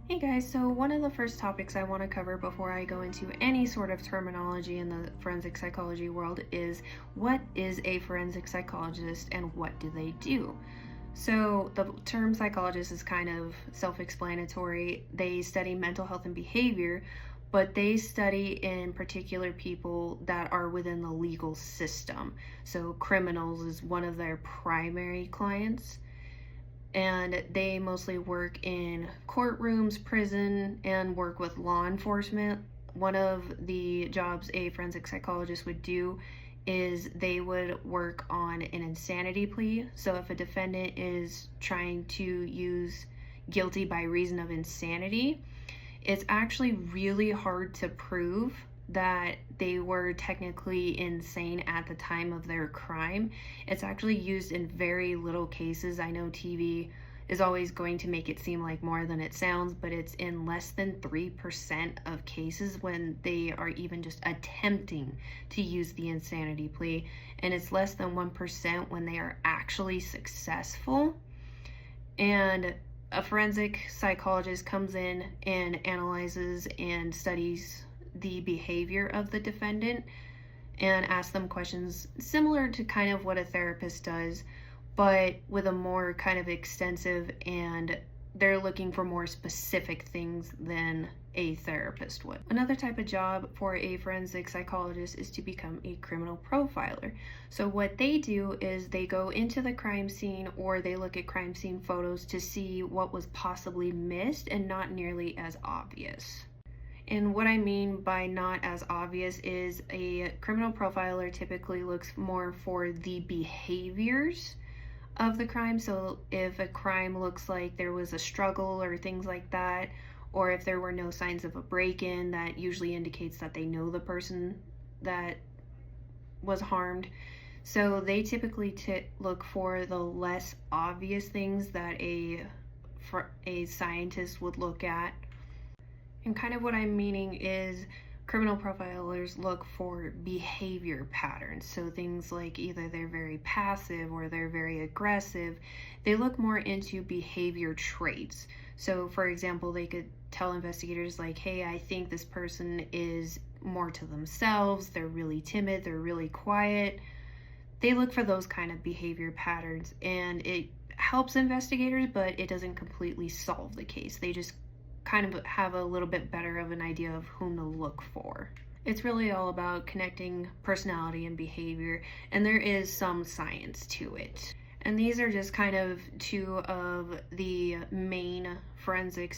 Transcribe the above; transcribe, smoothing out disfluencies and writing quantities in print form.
Hey guys, so one of the first topics I want to cover before I go into any sort of terminology in the forensic psychology world is what is a forensic psychologist and what do they do? So, the term psychologist is kind of self explanatory. They study mental health and behavior, but they study in particular people that are within the legal system. So, criminals is one of their primary clients, and they mostly work in courtrooms, prison, and work with law enforcement. One of the jobs a forensic psychologist would do is they would work on an insanity plea. So if a defendant is trying to use guilty by reason of insanity, it's actually really hard to prove that they were technically insane at the time of their crime. It's actually used in very little cases. I know TV is always going to make it seem like more than it sounds, but it's in less than 3% of cases when they are even just attempting to use the insanity plea, and it's less than 1% when they are actually successful. And a forensic psychologist comes in and analyzes and studies the behavior of the defendant and asks them questions similar to kind of what a therapist does, but with a more kind of extensive, and they're looking for more specific things than a therapist would. Another type of job for a forensic psychologist is to become a criminal profiler. So what they do is they go into the crime scene, or they look at crime scene photos to see what was possibly missed and not nearly as obvious. And what I mean by not as obvious is a criminal profiler typically looks more for the behaviors of the crime. So if a crime looks like there was a struggle or things like that, or if there were no signs of a break-in, that usually indicates that they know the person that was harmed. So they typically look for the less obvious things that a scientist would look at. And kind of what I'm meaning is criminal profilers look for behavior patterns. So things like either they're very passive or they're very aggressive. They look more into behavior traits. So for example, they could tell investigators like, hey, I think this person is more to themselves. They're really timid. They're really quiet. They look for those kind of behavior patterns, and it helps investigators, but it doesn't completely solve the case. They just kind of have a little bit better of an idea of whom to look for. It's really all about connecting personality and behavior, and there is some science to it. And these are just kind of two of the main forensic